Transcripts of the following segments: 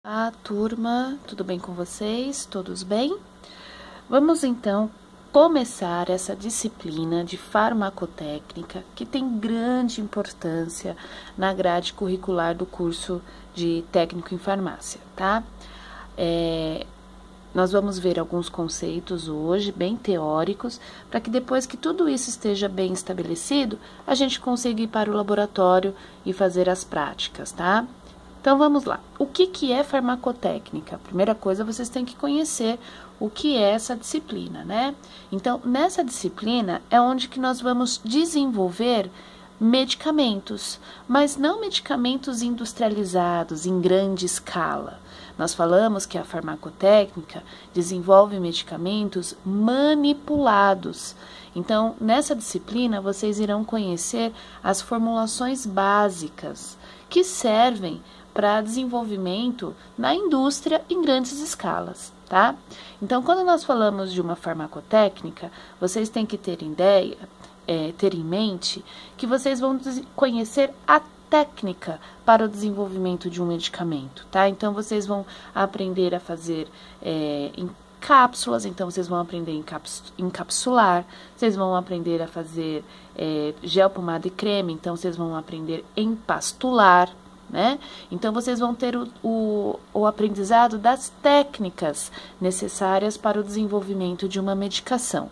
Olá, turma, tudo bem com vocês? Todos bem? Vamos então começar essa disciplina de farmacotécnica que tem grande importância na grade curricular do curso de técnico em farmácia, tá? Nós vamos ver alguns conceitos hoje, bem teóricos, para que depois que tudo isso esteja bem estabelecido, a gente consiga ir para o laboratório e fazer as práticas, tá? Então, vamos lá. O que é farmacotécnica? Primeira coisa, vocês têm que conhecer o que é essa disciplina, né? Então, nessa disciplina é onde que nós vamos desenvolver medicamentos, mas não medicamentos industrializados em grande escala. Nós falamos que a farmacotécnica desenvolve medicamentos manipulados. Então, nessa disciplina, vocês irão conhecer as formulações básicas que servem para desenvolvimento na indústria em grandes escalas, tá? Então, quando nós falamos de uma farmacotécnica, vocês têm que ter em mente que vocês vão conhecer a técnica para o desenvolvimento de um medicamento, tá? Então, vocês vão aprender a fazer em cápsulas, então vocês vão aprender a encapsular, vocês vão aprender a fazer gel, pomada e creme, então vocês vão aprender a empastular, né? Então, vocês vão ter o aprendizado das técnicas necessárias para o desenvolvimento de uma medicação.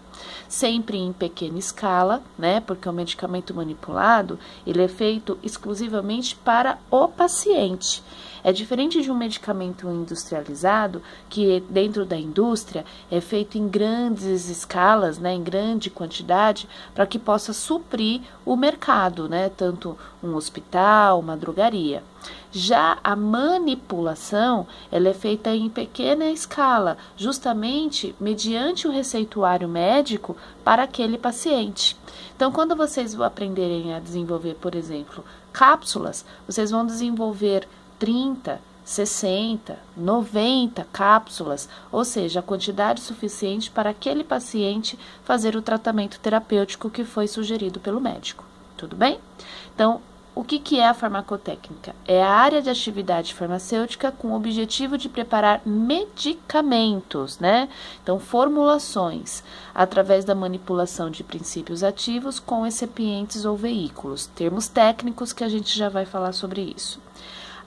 Sempre em pequena escala, né? Porque o medicamento manipulado, ele é feito exclusivamente para o paciente. É diferente de um medicamento industrializado, que dentro da indústria é feito em grandes escalas, né, em grande quantidade, para que possa suprir o mercado, né, tanto um hospital, uma drogaria. Já a manipulação, ela é feita em pequena escala, justamente mediante o receituário médico para aquele paciente. Então, quando vocês aprenderem a desenvolver, por exemplo, cápsulas, vocês vão desenvolver 30, 60, 90 cápsulas, ou seja, a quantidade suficiente para aquele paciente fazer o tratamento terapêutico que foi sugerido pelo médico. Tudo bem? Então, o que é a farmacotécnica? É a área de atividade farmacêutica com o objetivo de preparar medicamentos, né? Então, formulações, através da manipulação de princípios ativos com recipientes ou veículos. Termos técnicos que a gente já vai falar sobre isso.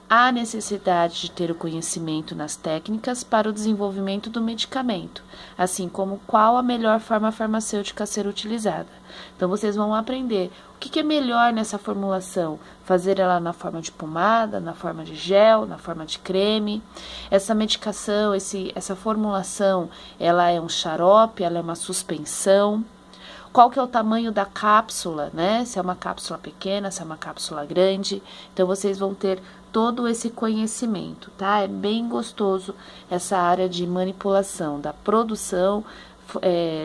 Há necessidade de ter o conhecimento nas técnicas para o desenvolvimento do medicamento, assim como qual a melhor forma farmacêutica a ser utilizada. Então, vocês vão aprender o que é melhor nessa formulação, fazer ela na forma de pomada, na forma de gel, na forma de creme. Essa medicação, essa formulação, ela é um xarope, ela é uma suspensão. Qual que é o tamanho da cápsula, né? Se é uma cápsula pequena, se é uma cápsula grande. Então, vocês vão ter todo esse conhecimento, tá? É bem gostoso essa área de manipulação, da produção,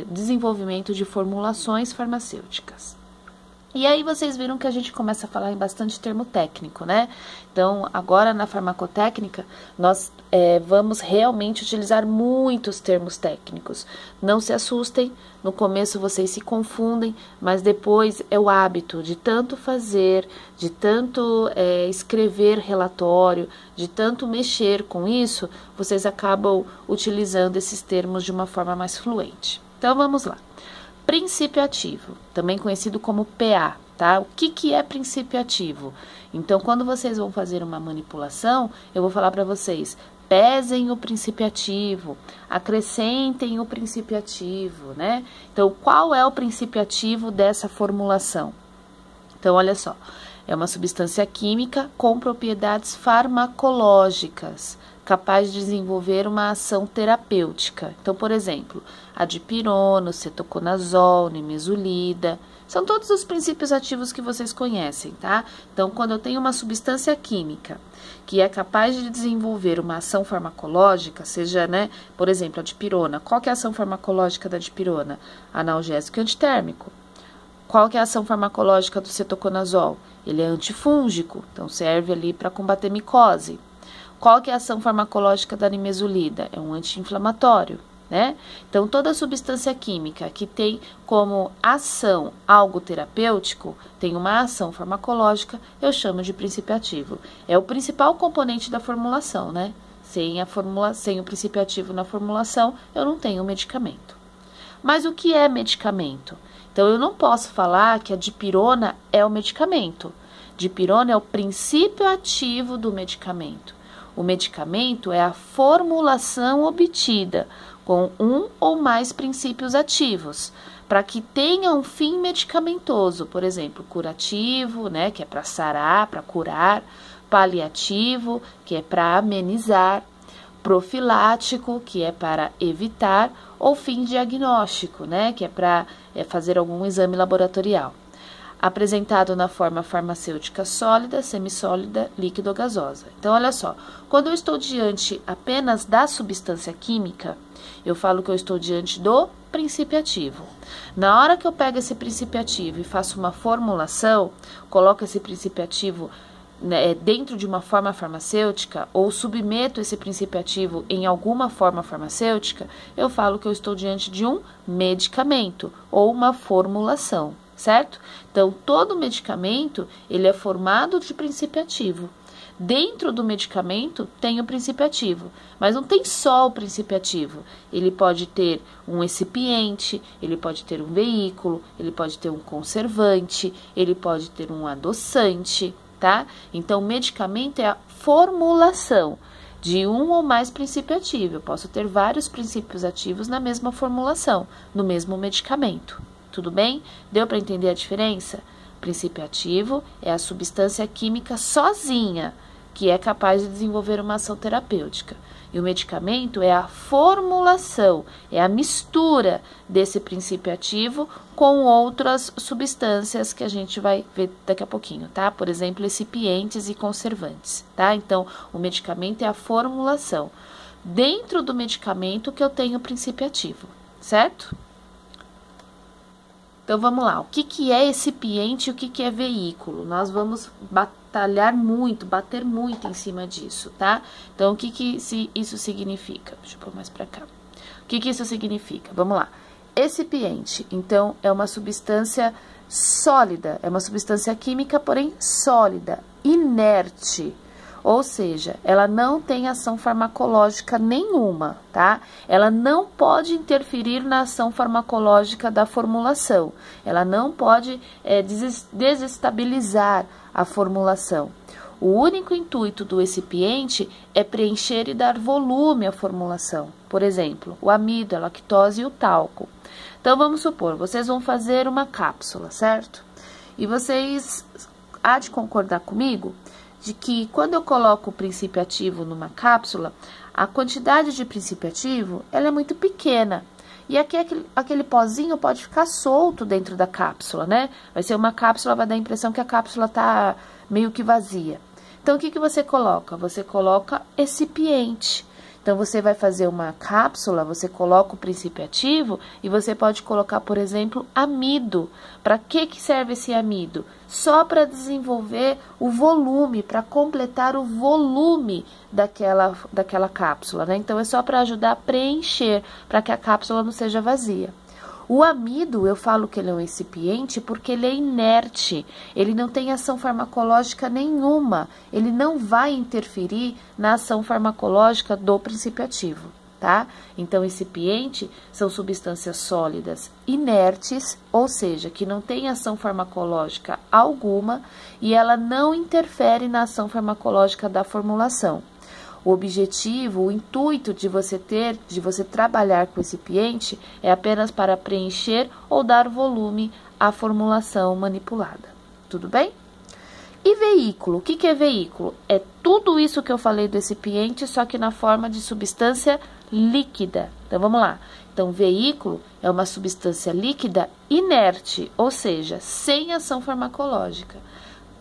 desenvolvimento de formulações farmacêuticas. E aí vocês viram que a gente começa a falar em bastante termo técnico, né? Então, agora na farmacotécnica, nós vamos realmente utilizar muitos termos técnicos. Não se assustem, no começo vocês se confundem, mas depois é o hábito de tanto fazer, de tanto escrever relatório, de tanto mexer com isso, vocês acabam utilizando esses termos de uma forma mais fluente. Então, vamos lá. Princípio ativo, também conhecido como PA, tá? O que é princípio ativo? Então, quando vocês vão fazer uma manipulação, eu vou falar para vocês, pesem o princípio ativo, acrescentem o princípio ativo, né? Então, qual é o princípio ativo dessa formulação? Então, olha só, é uma substância química com propriedades farmacológicas, capaz de desenvolver uma ação terapêutica. Então, por exemplo, a dipirona, o cetoconazol, nimesulida, são todos os princípios ativos que vocês conhecem, tá? Então, quando eu tenho uma substância química que é capaz de desenvolver uma ação farmacológica, seja, né, por exemplo, a dipirona, qual que é a ação farmacológica da dipirona? Analgésico e antitérmico. Qual que é a ação farmacológica do cetoconazol? Ele é antifúngico, então serve ali para combater micose. Qual que é a ação farmacológica da nimesulida? É um anti-inflamatório, né? Então, toda substância química que tem como ação algo terapêutico, tem uma ação farmacológica, eu chamo de princípio ativo. É o principal componente da formulação, né? Sem o princípio ativo na formulação, eu não tenho medicamento. Mas o que é medicamento? Então, eu não posso falar que a dipirona é o medicamento. Dipirona é o princípio ativo do medicamento. O medicamento é a formulação obtida com um ou mais princípios ativos, para que tenha um fim medicamentoso, por exemplo, curativo, né, que é para sarar, para curar, paliativo, que é para amenizar, profilático, que é para evitar, ou fim diagnóstico, né, que é para fazer algum exame laboratorial. Apresentado na forma farmacêutica sólida, semissólida, líquido ou gasosa. Então, olha só, quando eu estou diante apenas da substância química, eu falo que eu estou diante do princípio ativo. Na hora que eu pego esse princípio ativo e faço uma formulação, coloco esse princípio ativo dentro de uma forma farmacêutica ou submeto esse princípio ativo em alguma forma farmacêutica, eu falo que eu estou diante de um medicamento ou uma formulação, certo? Então, todo medicamento, ele é formado de princípio ativo. Dentro do medicamento tem o princípio ativo, mas não tem só o princípio ativo. Ele pode ter um excipiente, ele pode ter um veículo, ele pode ter um conservante, ele pode ter um adoçante, tá? Então, o medicamento é a formulação de um ou mais princípios ativos. Eu posso ter vários princípios ativos na mesma formulação, no mesmo medicamento. Tudo bem? Deu para entender a diferença? Princípio ativo é a substância química sozinha que é capaz de desenvolver uma ação terapêutica. E o medicamento é a formulação, é a mistura desse princípio ativo com outras substâncias que a gente vai ver daqui a pouquinho, tá? Por exemplo, excipientes e conservantes, tá? Então, o medicamento é a formulação. Dentro do medicamento que eu tenho o princípio ativo, certo? Então, vamos lá. O que é excipiente e o que é veículo? Nós vamos bater muito em cima disso, tá? Então, o que isso significa? Deixa eu pôr mais pra cá. O que isso significa? Vamos lá. Excipiente, então, é uma substância sólida, é uma substância química, porém sólida, inerte. Ou seja, ela não tem ação farmacológica nenhuma, tá? Ela não pode interferir na ação farmacológica da formulação. Ela não pode desestabilizar a formulação. O único intuito do excipiente é preencher e dar volume à formulação. Por exemplo, o amido, a lactose e o talco. Então, vamos supor, vocês vão fazer uma cápsula, certo? E vocês há de concordar comigo de que quando eu coloco o princípio ativo numa cápsula, a quantidade de princípio ativo ela é muito pequena. E aqui aquele pozinho pode ficar solto dentro da cápsula, né? Vai ser uma cápsula, vai dar a impressão que a cápsula tá meio que vazia. Então, o que você coloca? Você coloca excipiente. Então, você vai fazer uma cápsula, você coloca o princípio ativo e você pode colocar, por exemplo, amido. Para que serve esse amido? Só para desenvolver o volume, para completar o volume daquela cápsula, né? Então, é só para ajudar a preencher, para que a cápsula não seja vazia. O amido, eu falo que ele é um excipiente porque ele é inerte, ele não tem ação farmacológica nenhuma, ele não vai interferir na ação farmacológica do princípio ativo, tá? Então, excipiente são substâncias sólidas inertes, ou seja, que não tem ação farmacológica alguma e ela não interfere na ação farmacológica da formulação. O objetivo, o intuito de você trabalhar com excipiente é apenas para preencher ou dar volume à formulação manipulada. Tudo bem? E veículo? O que é veículo? É tudo isso que eu falei do excipiente, só que na forma de substância líquida. Então, vamos lá. Então, veículo é uma substância líquida inerte, ou seja, sem ação farmacológica,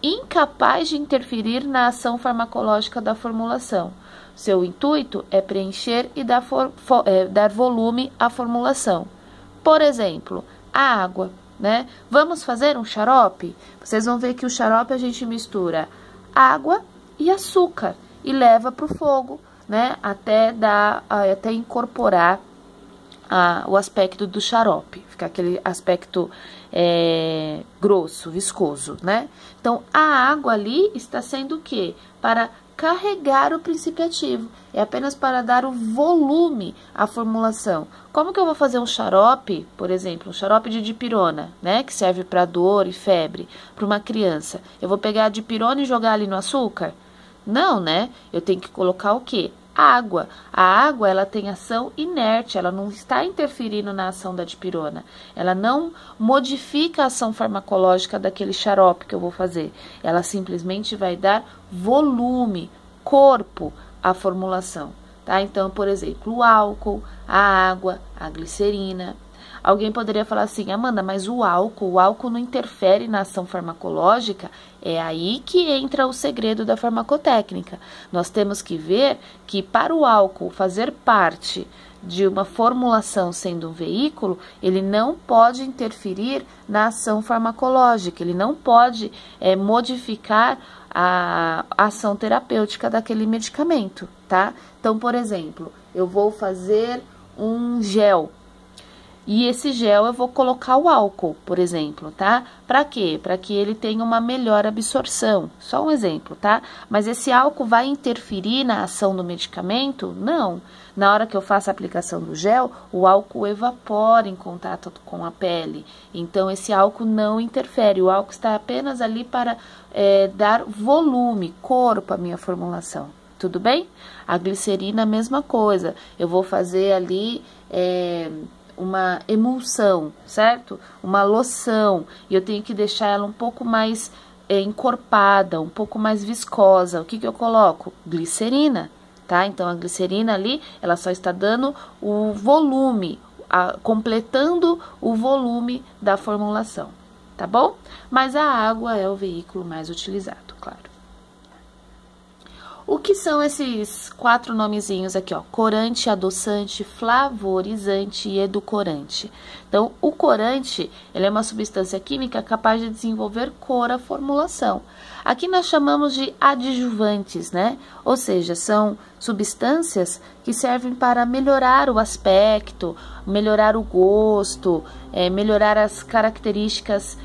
incapaz de interferir na ação farmacológica da formulação. Seu intuito é preencher e dar volume à formulação. Por exemplo, a água, né? Vamos fazer um xarope? Vocês vão ver que o xarope a gente mistura água e açúcar e leva para o fogo, né? Até incorporar o aspecto do xarope, ficar aquele aspecto grosso, viscoso, né? Então, a água ali está sendo o quê? Para carregar o princípio ativo, é apenas para dar o volume à formulação. Como que eu vou fazer um xarope, por exemplo, um xarope de dipirona, né, que serve para dor e febre, para uma criança? Eu vou pegar a dipirona e jogar ali no açúcar? Não, né? Eu tenho que colocar o quê? Água. A água, ela tem ação inerte, ela não está interferindo na ação da dipirona. Ela não modifica a ação farmacológica daquele xarope que eu vou fazer. Ela simplesmente vai dar volume, corpo à formulação, tá? Então, por exemplo, o álcool, a água, a glicerina. Alguém poderia falar assim, Amanda, mas o álcool não interfere na ação farmacológica? É aí que entra o segredo da farmacotécnica. Nós temos que ver que para o álcool fazer parte de uma formulação sendo um veículo, ele não pode interferir na ação farmacológica, ele não pode modificar a ação terapêutica daquele medicamento, tá? Então, por exemplo, eu vou fazer um gel. E esse gel eu vou colocar o álcool, por exemplo, tá? Para quê? Para que ele tenha uma melhor absorção. Só um exemplo, tá? Mas esse álcool vai interferir na ação do medicamento? Não. Na hora que eu faço a aplicação do gel, o álcool evapora em contato com a pele. Então, esse álcool não interfere. O álcool está apenas ali para dar volume, corpo à minha formulação. Tudo bem? A glicerina, a mesma coisa. Eu vou fazer ali uma emulsão, certo? Uma loção, e eu tenho que deixar ela um pouco mais encorpada, um pouco mais viscosa. O que eu coloco? Glicerina, tá? Então, a glicerina ali, ela só está dando o volume, completando o volume da formulação, tá bom? Mas a água é o veículo mais utilizado, claro. O que são esses 4 nomezinhos aqui, ó? Corante, adoçante, flavorizante e edulcorante. Então, o corante, ele é uma substância química capaz de desenvolver cor à formulação. Aqui nós chamamos de adjuvantes, né? Ou seja, são substâncias que servem para melhorar o aspecto, melhorar o gosto, melhorar as características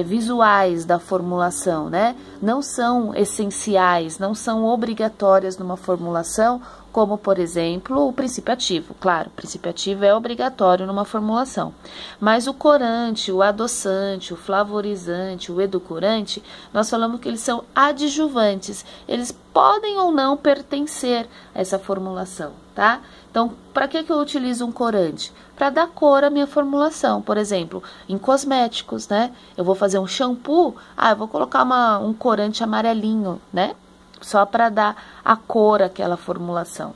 visuais da formulação, né? Não são essenciais, não são obrigatórias numa formulação, como, por exemplo, o princípio ativo. Claro, o princípio ativo é obrigatório numa formulação. Mas o corante, o adoçante, o flavorizante, o edulcorante, nós falamos que eles são adjuvantes. Eles podem ou não pertencer a essa formulação, tá? Então, para que eu utilizo um corante? Para dar cor à minha formulação. Por exemplo, em cosméticos, né? Eu vou fazer um shampoo, eu vou colocar um corante amarelinho, né? Só para dar a cor àquela formulação.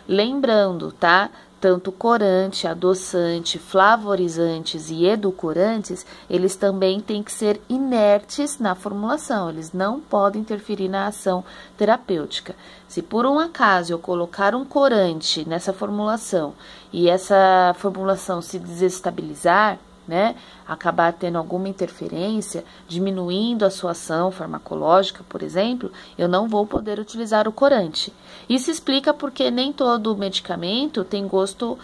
Lembrando, tá? Tanto corante, adoçante, flavorizantes e edulcorantes, eles também têm que ser inertes na formulação, eles não podem interferir na ação terapêutica. Se por um acaso eu colocar um corante nessa formulação e essa formulação se desestabilizar, né, acabar tendo alguma interferência, diminuindo a sua ação farmacológica, por exemplo, eu não vou poder utilizar o corante. Isso explica porque nem todo medicamento tem gosto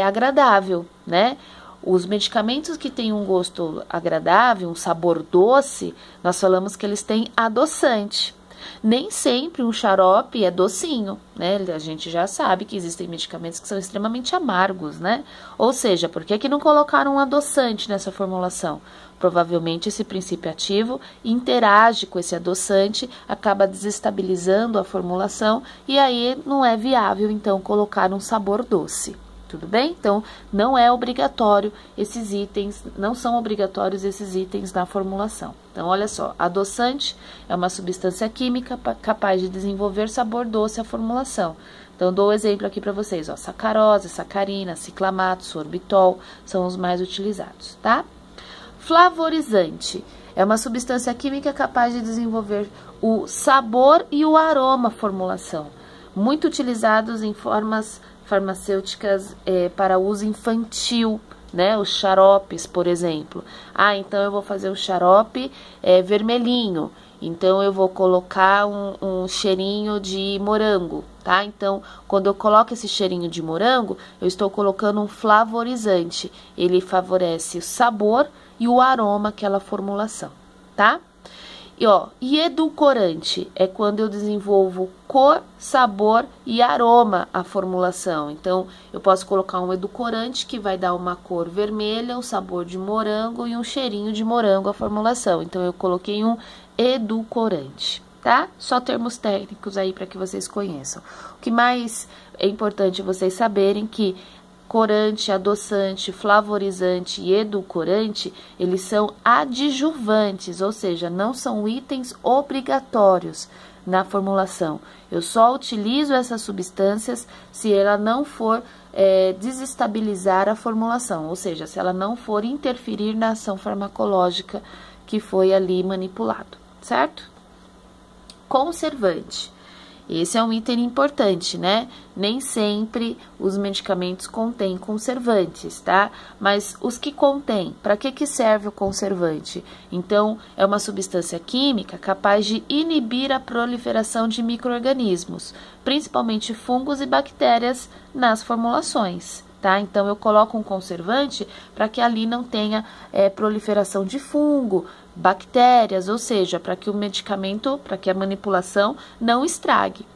agradável, né? Os medicamentos que têm um gosto agradável, um sabor doce, nós falamos que eles têm adoçante. Nem sempre um xarope é docinho, né? A gente já sabe que existem medicamentos que são extremamente amargos, né? Ou seja, por que não colocaram um adoçante nessa formulação? Provavelmente esse princípio ativo interage com esse adoçante, acaba desestabilizando a formulação e aí não é viável, então, colocar um sabor doce. Tudo bem? Então, não é obrigatório esses itens, não são obrigatórios esses itens na formulação. Então, olha só, adoçante é uma substância química capaz de desenvolver sabor doce à formulação. Então, dou o exemplo aqui para vocês, ó, sacarose, sacarina, ciclamato, sorbitol, são os mais utilizados, tá? Flavorizante é uma substância química capaz de desenvolver o sabor e o aroma à formulação, muito utilizados em formas farmacêuticas para uso infantil, né? Os xaropes, por exemplo. Então eu vou fazer o xarope vermelhinho, então eu vou colocar um cheirinho de morango, tá? Então, quando eu coloco esse cheirinho de morango, eu estou colocando um flavorizante. Ele favorece o sabor e o aroma àquela formulação, tá? E edulcorante é quando eu desenvolvo cor, sabor e aroma à formulação. Então, eu posso colocar um edulcorante que vai dar uma cor vermelha, um sabor de morango e um cheirinho de morango à formulação. Então, eu coloquei um edulcorante, tá? Só termos técnicos aí para que vocês conheçam. O que mais é importante vocês saberem que corante, adoçante, flavorizante e edulcorante, eles são adjuvantes, ou seja, não são itens obrigatórios na formulação. Eu só utilizo essas substâncias se ela não for desestabilizar a formulação, ou seja, se ela não for interferir na ação farmacológica que foi ali manipulado, certo? Conservante. Esse é um item importante, né? Nem sempre os medicamentos contêm conservantes, tá? Mas os que contêm, para que serve o conservante? Então, é uma substância química capaz de inibir a proliferação de micro-organismos, principalmente fungos e bactérias nas formulações, tá? Então, eu coloco um conservante para que ali não tenha proliferação de fungo, bactérias, ou seja, para que o medicamento, para que a manipulação não estrague.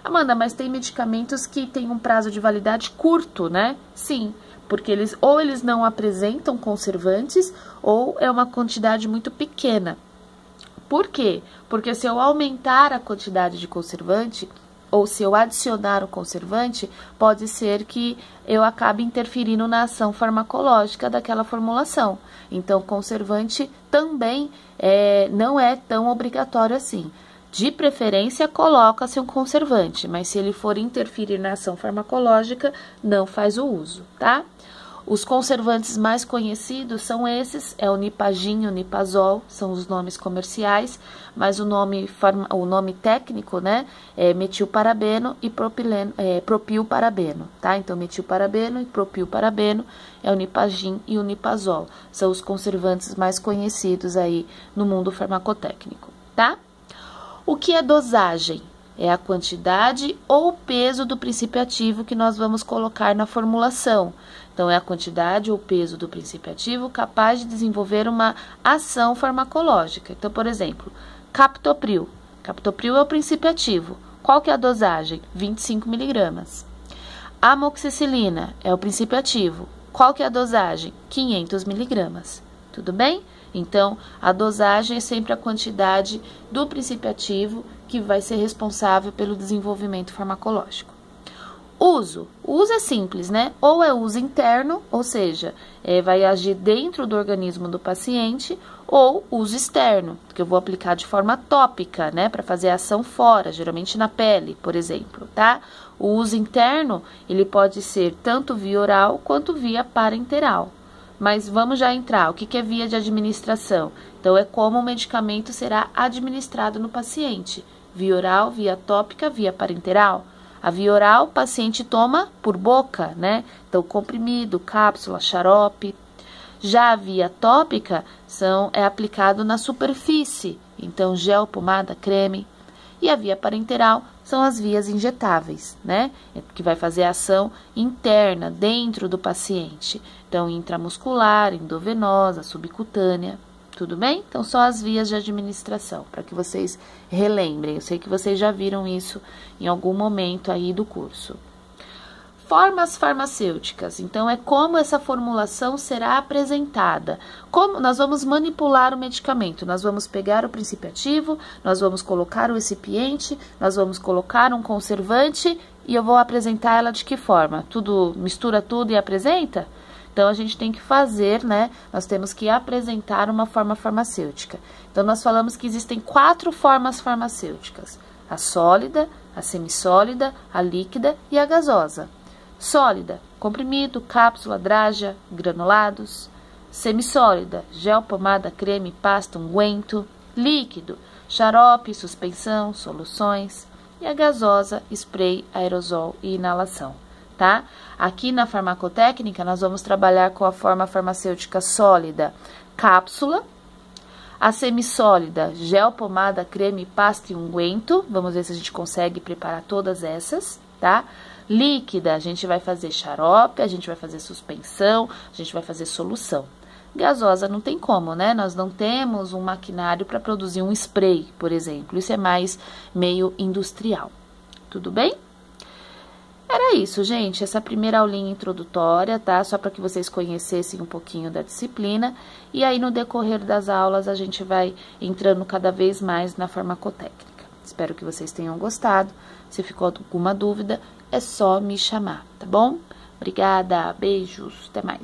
Amanda, mas tem medicamentos que têm um prazo de validade curto, né? Sim, porque eles não apresentam conservantes ou é uma quantidade muito pequena. Por quê? Porque se eu aumentar a quantidade de conservante ou se eu adicionar o conservante, pode ser que eu acabe interferindo na ação farmacológica daquela formulação. Então, conservante também não é tão obrigatório assim. De preferência, coloca-se um conservante, mas se ele for interferir na ação farmacológica, não faz o uso, tá? Os conservantes mais conhecidos são esses, é o Nipagin e o Nipazol, são os nomes comerciais, mas o nome técnico, né, é metilparabeno e propilparabeno, tá? Então, metilparabeno e propilparabeno é o Nipagin e o Nipazol, são os conservantes mais conhecidos aí no mundo farmacotécnico, tá? O que é dosagem? É a quantidade ou peso do princípio ativo que nós vamos colocar na formulação. Então, é a quantidade ou peso do princípio ativo capaz de desenvolver uma ação farmacológica. Então, por exemplo, captopril. Captopril é o princípio ativo. Qual que é a dosagem? 25 miligramas. Amoxicilina é o princípio ativo. Qual que é a dosagem? 500 miligramas. Tudo bem? Então, a dosagem é sempre a quantidade do princípio ativo que vai ser responsável pelo desenvolvimento farmacológico. Uso. O uso é simples, né? Ou é uso interno, ou seja, vai agir dentro do organismo do paciente, ou uso externo, que eu vou aplicar de forma tópica, né? Para fazer a ação fora, geralmente na pele, por exemplo, tá? O uso interno, ele pode ser tanto via oral quanto via parenteral. Mas vamos já entrar, o que é via de administração? Então, é como o medicamento será administrado no paciente. Via oral, via tópica, via parenteral. A via oral, o paciente toma por boca, né? Então, comprimido, cápsula, xarope. Já a via tópica é aplicado na superfície. Então, gel, pomada, creme. E a via parenteral são as vias injetáveis, né? Que vai fazer a ação interna, dentro do paciente. Então, intramuscular, endovenosa, subcutânea, tudo bem? Então, só as vias de administração, para que vocês relembrem. Eu sei que vocês já viram isso em algum momento aí do curso. Formas farmacêuticas. Então, é como essa formulação será apresentada. Como nós vamos manipular o medicamento? Nós vamos pegar o princípio ativo, nós vamos colocar o excipiente, nós vamos colocar um conservante e eu vou apresentar ela de que forma? Mistura tudo e apresenta? Então, a gente tem que fazer, né? Nós temos que apresentar uma forma farmacêutica. Então, nós falamos que existem 4 formas farmacêuticas. A sólida, a semissólida, a líquida e a gasosa. Sólida, comprimido, cápsula, draja, granulados. Semissólida, gel, pomada, creme, pasta, unguento. Líquido, xarope, suspensão, soluções. E a gasosa, spray, aerosol e inalação, tá? Aqui na farmacotécnica, nós vamos trabalhar com a forma farmacêutica sólida, cápsula. A semissólida, gel, pomada, creme, pasta e unguento. Vamos ver se a gente consegue preparar todas essas, tá? Líquida, a gente vai fazer xarope, a gente vai fazer suspensão, a gente vai fazer solução. Gasosa não tem como, né? Nós não temos um maquinário para produzir um spray, por exemplo. Isso é mais meio industrial. Tudo bem? Era isso, gente. Essa primeira aulinha introdutória, tá? Só para que vocês conhecessem um pouquinho da disciplina. E aí, no decorrer das aulas, a gente vai entrando cada vez mais na farmacotécnica. Espero que vocês tenham gostado. Se ficou alguma dúvida, é só me chamar, tá bom? Obrigada, beijos, até mais.